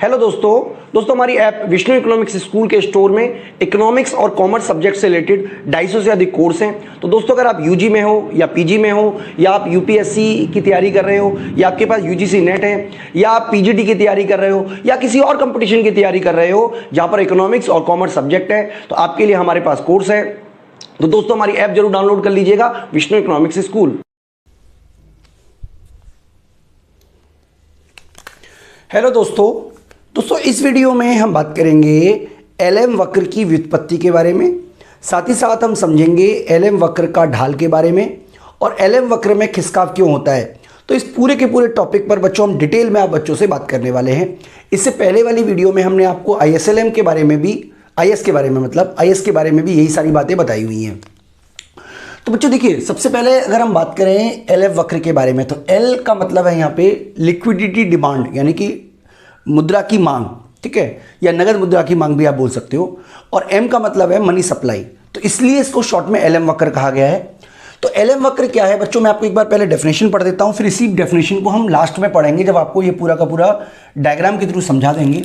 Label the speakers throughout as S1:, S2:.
S1: Hello दोस्तों हमारी app Vishnu economics school के स्टोर में इकोनॉमिक्स और कॉमर्स सब्जेक्ट से रिलेटेड 250 से अधिक कोर्स हैं। तो दोस्तों अगर आप यूजी में हो या पीजी में हो या आप यूपीएससी की तैयारी कर रहे हो या आपके पास यूजीसी नेट है या आप पीजीडी की तैयारी कर रहे हो या किसी और कंपटीशन की तैयारी कर रहे हो जहां पर इकोनॉमिक्स और कॉमर्स सब्जेक्ट है, तो आपके लिए हमारे पास कोर्स है। तो दोस्तों हमारी ऐप जरूर डाउनलोड कर लीजिएगा, विष्णु इकोनॉमिक्स स्कूल। हेलो दोस्तों इस वीडियो में हम बात करेंगे एलएम वक्र की व्युत्पत्ति के बारे में, साथ ही साथ हम समझेंगे एलएम वक्र का ढाल के बारे में और एलएम वक्र में खिसकाव क्यों होता है। तो इस पूरे के पूरे टॉपिक पर बच्चों हम डिटेल में आप बच्चों से बात करने वाले हैं। इससे पहले वाली वीडियो में हमने आपको आईएसएलएम के बारे में भी आईएस के बारे में भी यही सारी बातें बताई हुई हैं। तो बच्चों देखिए, सबसे पहले अगर हम बात करें एलएम वक्र के बारे में, तो एल का मतलब है यहाँ पे लिक्विडिटी डिमांड, यानी कि मुद्रा की मांग, ठीक है, या नगद मुद्रा की मांग भी आप बोल सकते हो, और एम का मतलब है मनी सप्लाई। तो इसलिए इसको शॉर्ट में एलएम वक्र कहा गया है। तो एलएम वक्र क्या है बच्चों, मैं आपको एक बार पहले डेफिनेशन पढ़ देता हूं, फिर इसी डेफिनेशन को हम लास्ट में पढ़ेंगे जब आपको ये पूरा का पूरा डायग्राम के थ्रू समझा देंगे।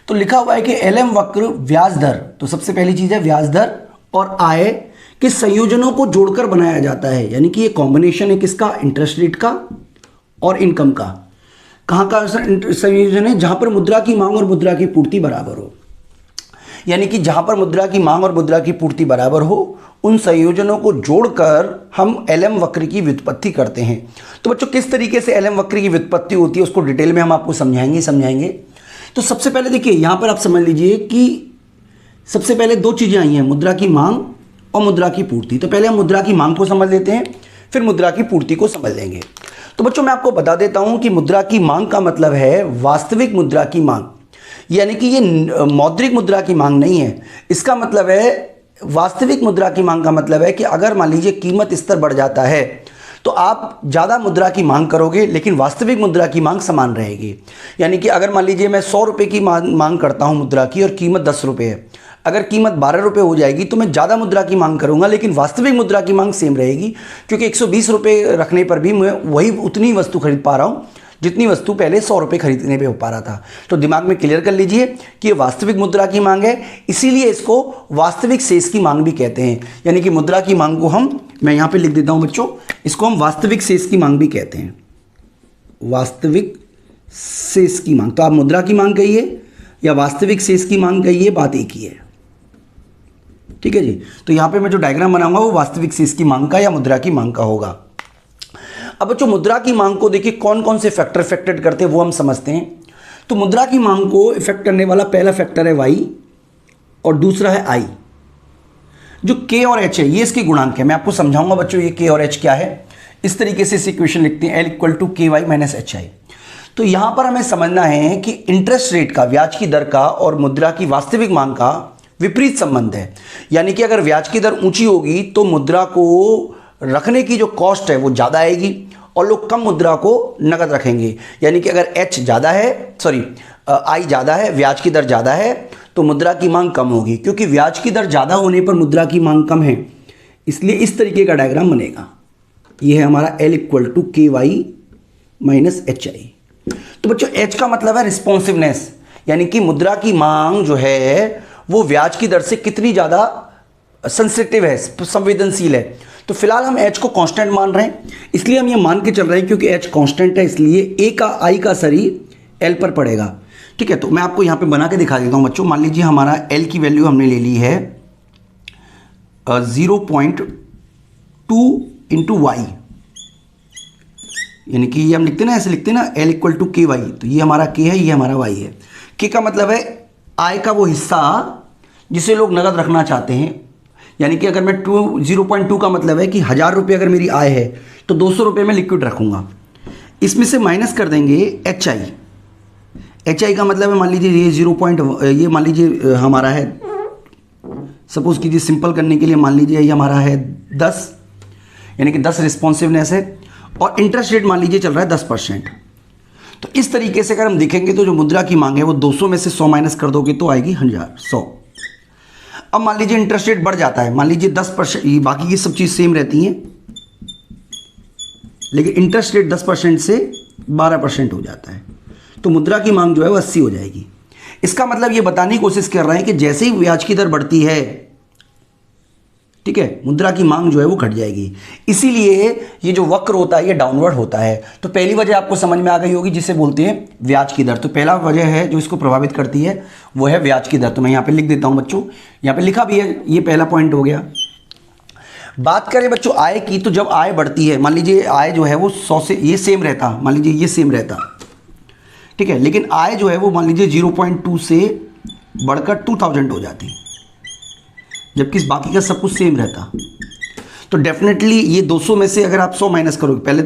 S1: तो लिखा हुआ है कि एलएम वक्र ब्याज दर, तो सबसे पहली चीज है ब्याज दर और आय के संयोजनों को जोड़कर बनाया जाता है। यानी कि ये कॉम्बिनेशन है किसका, इंटरेस्ट रेट का और इनकम का। कहाँ का संयोजन है, जहां पर मुद्रा की मांग और मुद्रा की पूर्ति बराबर हो। यानी कि जहां पर मुद्रा की मांग और मुद्रा की पूर्ति बराबर हो, उन संयोजनों को जोड़कर हम एलएम वक्र की व्युत्पत्ति करते हैं। तो बच्चों किस तरीके से एलएम वक्र की व्युत्पत्ति होती है उसको डिटेल में हम आपको समझाएंगे। तो सबसे पहले देखिए, यहां पर आप समझ लीजिए कि सबसे पहले दो चीजें आई हैं, मुद्रा की मांग और मुद्रा की पूर्ति। तो पहले हम मुद्रा की मांग को समझ लेते हैं, फिर मुद्रा की पूर्ति को समझ लेंगे। तो बच्चों मैं आपको बता देता हूं कि मुद्रा की मांग का मतलब है वास्तविक मुद्रा की मांग, यानी कि ये मौद्रिक मुद्रा की मांग नहीं है। इसका मतलब है वास्तविक मुद्रा की मांग का मतलब है कि अगर मान लीजिए कीमत स्तर बढ़ जाता है तो आप ज़्यादा मुद्रा की मांग करोगे, लेकिन वास्तविक मुद्रा की मांग समान रहेगी। यानी कि अगर मान लीजिए मैं 100 रुपये की मांग करता हूं मुद्रा की और कीमत 10 रुपये है, अगर कीमत 12 रुपये हो जाएगी तो मैं ज़्यादा मुद्रा की मांग करूंगा, लेकिन वास्तविक मुद्रा की मांग सेम रहेगी, क्योंकि 120 रुपये रखने पर भी मैं वही उतनी वस्तु खरीद पा रहा हूँ जितनी वस्तु पहले 100 रुपये खरीदने पे हो पा रहा था। तो दिमाग में क्लियर कर लीजिए कि ये वास्तविक मुद्रा की मांग है, इसीलिए इसको वास्तविक शेष की मांग भी कहते हैं। यानी कि मुद्रा की मांग को मैं यहाँ पे लिख देता हूँ बच्चों, इसको हम वास्तविक शेष की मांग भी कहते हैं, वास्तविक शेष की मांग। तो आप मुद्रा की मांग कहिए या वास्तविक शेष की मांग कहिए, बात एक ही है, ठीक है जी। तो यहाँ पे मैं जो डायग्राम बनाऊंगा वो वास्तविक शेष की मांग का या मुद्रा की मांग का होगा। अब बच्चों मुद्रा की मांग को देखिए कौन कौन से फैक्टर इफेक्टेड करते हैं वो हम समझते हैं। तो मुद्रा की मांग को इफेक्ट करने वाला पहला फैक्टर है वाई और दूसरा है आई। जो के और एच है ये इसके गुणांक है। मैं आपको समझाऊंगा बच्चों ये के और एच क्या है। इस तरीके से इस इक्वेशन लिखते हैं, एल इक्वल टू के वाई माइनस एच आई। तो यहां पर हमें समझना है कि इंटरेस्ट रेट का, ब्याज की दर का और मुद्रा की वास्तविक मांग का विपरीत संबंध है। यानी कि अगर ब्याज की दर ऊंची होगी तो मुद्रा को रखने की जो कॉस्ट है वो ज़्यादा आएगी और लोग कम मुद्रा को नगद रखेंगे। यानी कि अगर एच ज़्यादा है, आई ज़्यादा है, ब्याज की दर ज़्यादा है, तो मुद्रा की मांग कम होगी। क्योंकि ब्याज की दर ज़्यादा होने पर मुद्रा की मांग कम है, इसलिए इस तरीके का डायग्राम बनेगा। ये है हमारा एल इक्वल टू के वाई माइनस एच आई। तो बच्चों एच का मतलब है रिस्पॉन्सिवनेस, यानी कि मुद्रा की मांग जो है वो ब्याज की दर से कितनी ज़्यादा सेंसिटिव है, संवेदनशील है। तो फिलहाल हम एच को कांस्टेंट मान रहे हैं, इसलिए हम ये मान के चल रहे हैं क्योंकि एच कांस्टेंट है, इसलिए ए का आई का सरी एल पर पड़ेगा, ठीक है। तो मैं आपको यहाँ पे बना के दिखा देता हूँ बच्चों। मान लीजिए हमारा एल की वैल्यू हमने ले ली है 0.2 इंटू वाई, यानी कि ये हम लिखते ना, ऐसे लिखते ना, एल इक्वल टू के वाई। तो ये हमारा के है, ये हमारा वाई है। के का मतलब है आय का वो हिस्सा जिसे लोग नगद रखना चाहते हैं। यानी कि अगर मैं 0.2 का मतलब है कि 1000 रुपये अगर मेरी आय है तो 200 रुपये में लिक्विड रखूंगा। इसमें से माइनस कर देंगे एच आई। एच आई का मतलब है मान लीजिए ये मान लीजिए हमारा है, सपोज कीजिए सिंपल करने के लिए मान लीजिए ये हमारा है 10, यानी कि 10 रिस्पॉन्सिवनेस है, और इंटरेस्ट रेट मान लीजिए चल रहा है 10%। तो इस तरीके से अगर हम देखेंगे तो जो मुद्रा की मांग है वो 200 में से 100 माइनस कर दोगे तो आएगी 100। अब मान लीजिए इंटरेस्ट रेट बढ़ जाता है, मान लीजिए 10%, बाकी की सब चीज़ सेम रहती हैं, लेकिन इंटरेस्ट रेट 10% से 12% हो जाता है। तो मुद्रा की मांग जो है वो 80 हो जाएगी। इसका मतलब ये बताने की कोशिश कर रहे हैं कि जैसे ही ब्याज की दर बढ़ती है, ठीक है, मुद्रा की मांग जो है वो घट जाएगी। इसीलिए ये जो वक्र होता है ये डाउनवर्ड होता है। तो पहली वजह आपको समझ में आ गई होगी, जिसे बोलते हैं ब्याज की दर। तो पहला वजह है जो इसको प्रभावित करती है वो है ब्याज की दर। तो मैं यहाँ पे लिख देता हूँ बच्चों, यहाँ पे लिखा भी है, ये पहला पॉइंट हो गया। बात करें बच्चों आय की, तो जब आय बढ़ती है, मान लीजिए आय जो है वो 100 से ये सेम रहता, मान लीजिए ये सेम रहता, ठीक है, लेकिन आय जो है वो मान लीजिए 0.2 से बढ़कर 2000 हो जाती, जबकि बाकी का सब कुछ सेम रहता। तो डेफिनेटली ये 200 में से अगर आप 100 माइनस करोगे, पहले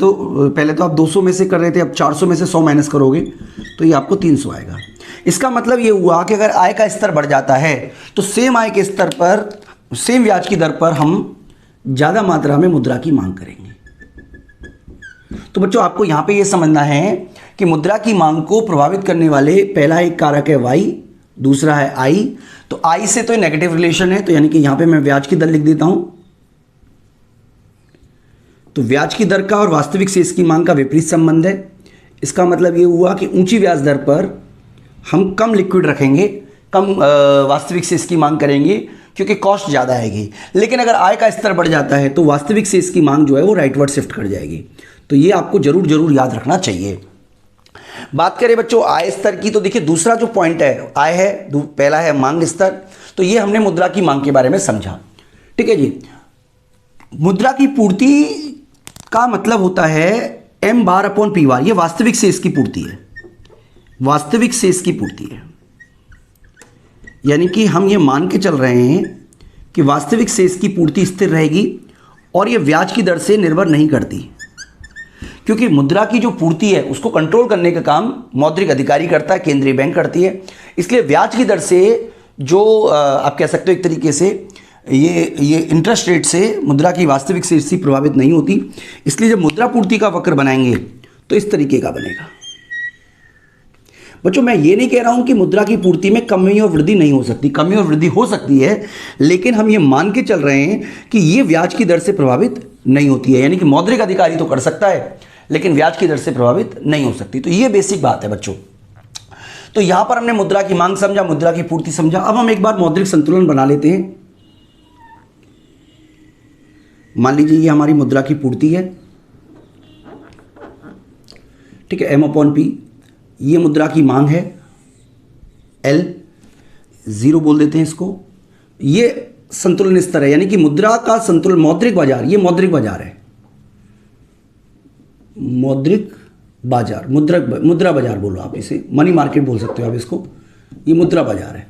S1: तो आप 200 में से कर रहे थे, अब 400 में से 100 माइनस करोगे तो ये आपको 300 आएगा। इसका मतलब ये हुआ कि अगर आय का स्तर बढ़ जाता है तो सेम आय के स्तर पर, सेम ब्याज की दर पर हम ज़्यादा मात्रा में मुद्रा की मांग करेंगे। तो बच्चों आपको यहाँ पे ये समझना है कि मुद्रा की मांग को प्रभावित करने वाले पहला एक कारक है y, दूसरा है I। तो I से तो नेगेटिव रिलेशन है, तो यानी कि यहाँ पे मैं ब्याज की दर लिख देता हूँ। तो ब्याज की दर का और वास्तविक शेष की मांग का विपरीत संबंध है। इसका मतलब ये हुआ कि ऊंची ब्याज दर पर हम कम लिक्विड रखेंगे, कम वास्तविक शेष की मांग करेंगे क्योंकि कॉस्ट ज़्यादा आएगी। लेकिन अगर आय का स्तर बढ़ जाता है तो वास्तविक शेष की मांग जो है वो राइटवर्ड शिफ्ट कर जाएगी। तो ये आपको जरूर याद रखना चाहिए। बात करें बच्चों आय स्तर की, तो देखिए दूसरा जो पॉइंट है आय है, पहला है मांग स्तर। तो ये हमने मुद्रा की मांग के बारे में समझा, ठीक है जी। मुद्रा की पूर्ति का मतलब होता है m बार अपॉन p बार। ये वास्तविक शेष की पूर्ति है, वास्तविक शेष की पूर्ति है। यानी कि हम ये मान के चल रहे हैं कि वास्तविक शेष की पूर्ति स्थिर रहेगी और ये ब्याज की दर से निर्भर नहीं करती, क्योंकि मुद्रा की जो पूर्ति है उसको कंट्रोल करने का काम मौद्रिक अधिकारी करता है, केंद्रीय बैंक करती है। इसलिए ब्याज की दर से जो आप कह सकते हो एक तरीके से ये इंटरेस्ट रेट से मुद्रा की वास्तविक शेष प्रभावित नहीं होती। इसलिए जब मुद्रा पूर्ति का वक्र बनाएंगे तो इस तरीके का बनेगा। बच्चों मैं ये नहीं कह रहा हूं कि मुद्रा की पूर्ति में कमी और वृद्धि नहीं हो सकती, कमी और वृद्धि हो सकती है, लेकिन हम ये मान के चल रहे हैं कि ये ब्याज की दर से प्रभावित नहीं होती है। यानी कि मौद्रिक अधिकारी तो कर सकता है लेकिन ब्याज की दर से प्रभावित नहीं हो सकती। तो ये बेसिक बात है बच्चों। तो यहां पर हमने मुद्रा की मांग समझा, मुद्रा की पूर्ति समझा। अब हम एक बार मौद्रिक संतुलन बना लेते हैं। मान लीजिए ये हमारी मुद्रा की पूर्ति है, ठीक है, m/p। ये मुद्रा की मांग है L, 0 बोल देते हैं इसको। ये संतुलन स्तर है, यानी कि मुद्रा का संतुलन, मौद्रिक बाजार, ये मौद्रिक बाजार है, मौद्रिक बाजार, मुद्रा बाजार बोलो आप इसे, मनी मार्केट बोल सकते हो आप इसको। ये मुद्रा बाजार है।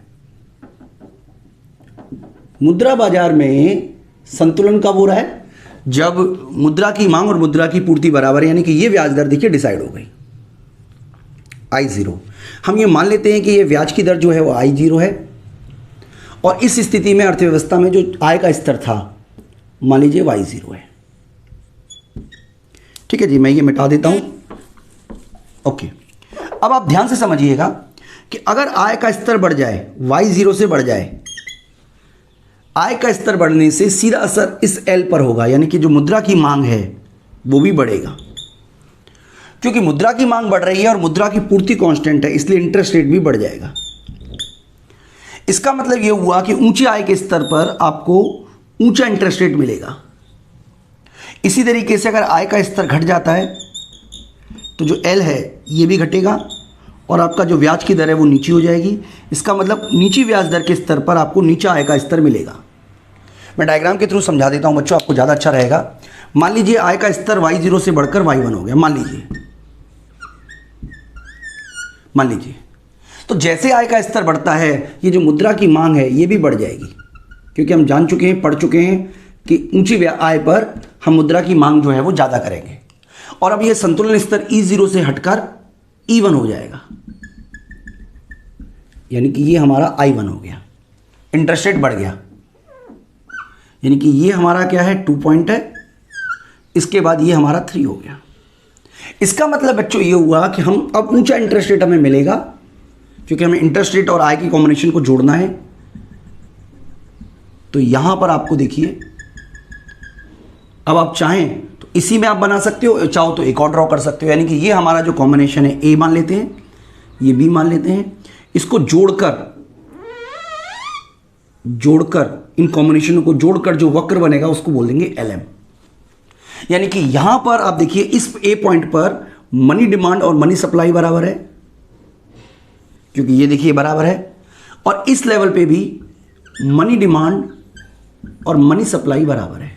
S1: मुद्रा बाजार में संतुलन कब हो रहा है? जब मुद्रा की मांग और मुद्रा की पूर्ति बराबर है, यानी कि ये ब्याज दर देखिए डिसाइड हो गई I0। हम ये मान लेते हैं कि ये ब्याज की दर जो है वो I0 है और इस स्थिति में अर्थव्यवस्था में जो आय का स्तर था मान लीजिए Y0 है, ठीक है जी। मैं ये मिटा देता हूं। ओके, अब आप ध्यान से समझिएगा कि अगर आय का स्तर बढ़ जाए, Y0 से बढ़ जाए, आय का स्तर बढ़ने से सीधा असर इस L पर होगा, यानी कि जो मुद्रा की मांग है वो भी बढ़ेगा, क्योंकि मुद्रा की मांग बढ़ रही है और मुद्रा की पूर्ति कांस्टेंट है, इसलिए इंटरेस्ट रेट भी बढ़ जाएगा। इसका मतलब यह हुआ कि ऊंचे आय के स्तर पर आपको ऊंचा इंटरेस्ट रेट मिलेगा। इसी तरीके से अगर आय का स्तर घट जाता है तो जो L है ये भी घटेगा और आपका जो ब्याज की दर है वो नीची हो जाएगी। इसका मतलब नीची ब्याज दर के स्तर पर आपको नीचा आय का स्तर मिलेगा। मैं डायग्राम के थ्रू समझा देता हूं बच्चों, आपको ज़्यादा अच्छा रहेगा। मान लीजिए आय का स्तर Y0 से बढ़कर Y1 हो गया, मान लीजिए। तो जैसे आय का स्तर बढ़ता है ये जो मुद्रा की मांग है ये भी बढ़ जाएगी, क्योंकि हम जान चुके हैं, पढ़ चुके हैं कि ऊंची आय पर हम मुद्रा की मांग जो है वो ज़्यादा करेंगे। और अब ये संतुलन स्तर E0 से हटकर E1 हो जाएगा, यानी कि ये हमारा I1 हो गया, इंटरेस्ट रेट बढ़ गया, यानी कि ये हमारा क्या है 2 पॉइंट है, इसके बाद ये हमारा 3 हो गया। इसका मतलब बच्चों ये हुआ कि हम अब ऊंचा इंटरेस्ट रेट हमें मिलेगा, क्योंकि हमें इंटरेस्ट रेट और आय की कॉम्बिनेशन को जोड़ना है। तो यहां पर आपको देखिए, अब आप चाहें तो इसी में आप बना सकते हो, चाहो तो एक और ड्रॉ कर सकते हो, यानी कि ये हमारा जो कॉम्बिनेशन है ए मान लेते हैं, ये बी मान लेते हैं, इसको जोड़कर इन कॉम्बिनेशन को जोड़कर जो वक्र बनेगा उसको बोल देंगे LM। यानी कि यहां पर आप देखिए इस ए पॉइंट पर मनी डिमांड और मनी सप्लाई बराबर है, क्योंकि ये देखिए बराबर है, और इस लेवल पे भी मनी डिमांड और मनी सप्लाई बराबर है।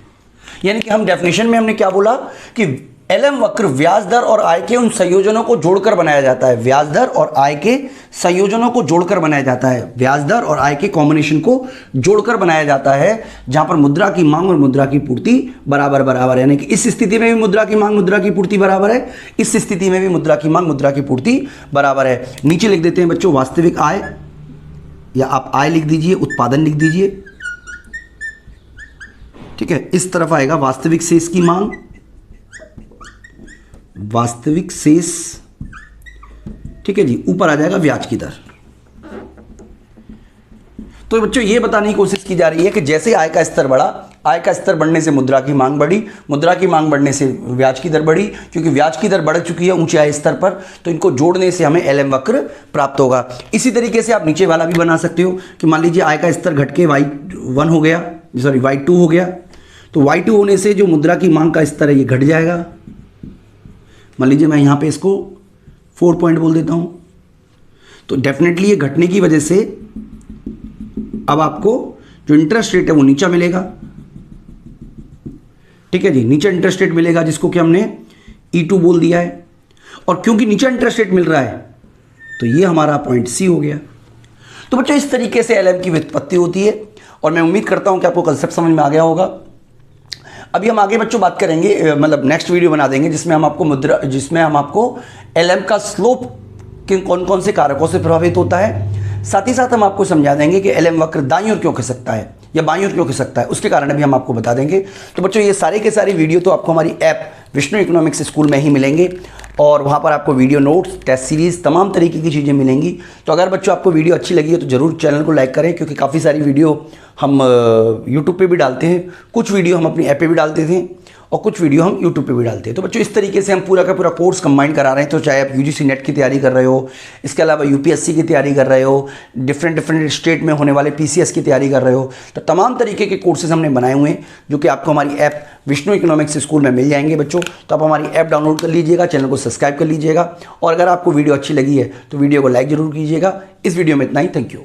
S1: यानी कि हम डेफिनेशन में हमने क्या बोला कि LM वक्र ब्याज दर और आय के उन संयोजनों को जोड़कर बनाया जाता है। ब्याज दर और आय के संयोजनों को जोड़कर बनाया जाता है, ब्याज दर और आय के कॉम्बिनेशन को जोड़कर बनाया जाता है, जहां पर मुद्रा की मांग और मुद्रा की पूर्ति बराबर बराबर है। यानी कि इस स्थिति में भी मुद्रा की मांग मुद्रा की पूर्ति बराबर है, इस स्थिति में भी मुद्रा की मांग मुद्रा की पूर्ति बराबर है। नीचे लिख देते हैं बच्चों वास्तविक आय, या आप आय लिख दीजिए, उत्पादन लिख दीजिए, ठीक है। इस तरफ आएगा वास्तविक शेष की मांग, वास्तविक शेष, ठीक है जी। ऊपर आ जाएगा ब्याज की दर। तो बच्चों ये बताने की कोशिश की जा रही है कि जैसे आय का स्तर बढ़ा, आय का स्तर बढ़ने से मुद्रा की मांग बढ़ी, मुद्रा की मांग बढ़ने से ब्याज की दर बढ़ी, क्योंकि ब्याज की दर बढ़ चुकी है ऊंचे आय स्तर पर, तो इनको जोड़ने से हमें LM वक्र प्राप्त होगा। इसी तरीके से आप नीचे वाला भी बना सकते हो कि मान लीजिए आय का स्तर घट के Y1 हो गया, सॉरी Y2 हो गया, तो Y2 होने से जो मुद्रा की मांग का स्तर है ये घट जाएगा। मान लीजिए मैं यहाँ पे इसको 4 पॉइंट बोल देता हूँ, तो डेफिनेटली ये घटने की वजह से अब आपको जो इंटरेस्ट रेट है वो नीचा मिलेगा, ठीक है जी। नीचा इंटरेस्ट रेट मिलेगा जिसको कि हमने E2 बोल दिया है, और क्योंकि नीचा इंटरेस्ट रेट मिल रहा है तो ये हमारा पॉइंट C हो गया। तो बच्चों इस तरीके से LM की व्युत्पत्ति होती है, और मैं उम्मीद करता हूं कि आपको कंसेप्ट समझ में आ गया होगा। अभी हम आगे बच्चों बात करेंगे, मतलब नेक्स्ट वीडियो बना देंगे जिसमें हम आपको LM का स्लोप किन कौन कौन से कारकों से प्रभावित होता है, साथ ही साथ हम आपको समझा देंगे कि LM वक्र दाईं ओर क्यों खिसकता है या बाईं ओर क्यों खिसकता है, उसके कारण भी हम आपको बता देंगे। तो बच्चों ये सारे के सारे वीडियो तो आपको हमारी ऐप विष्णु इकोनॉमिक्स स्कूल में ही मिलेंगे, और वहाँ पर आपको वीडियो नोट्स, टेस्ट सीरीज़, तमाम तरीके की चीज़ें मिलेंगी। तो अगर बच्चों आपको वीडियो अच्छी लगी है तो ज़रूर चैनल को लाइक करें, क्योंकि काफ़ी सारी वीडियो हम यूट्यूब पे भी डालते हैं, कुछ वीडियो हम अपनी ऐप पे भी डालते थे और कुछ वीडियो हम यूट्यूब पे भी डालते हैं। तो बच्चों इस तरीके से हम पूरा का पूरा कोर्स कंबाइन करा रहे हैं। तो चाहे आप UGC नेट की तैयारी कर रहे हो, इसके अलावा UPSC की तैयारी कर रहे हो, डिफरेंट स्टेट में होने वाले PCS की तैयारी कर रहे हो, तो तमाम तरीके के कोर्सेज हमने बनाए हुए हैं जो कि आपको हमारी ऐप विष्णु इकोनॉमिक्स स्कूल में मिल जाएंगे बच्चों। तो आप हमारी ऐप डाउनलोड कर लीजिएगा, चैनल को सब्सक्राइब कर लीजिएगा, और अगर आपको वीडियो अच्छी लगी है तो वीडियो को लाइक ज़रूर कीजिएगा। इस वीडियो में इतना ही, थैंक यू।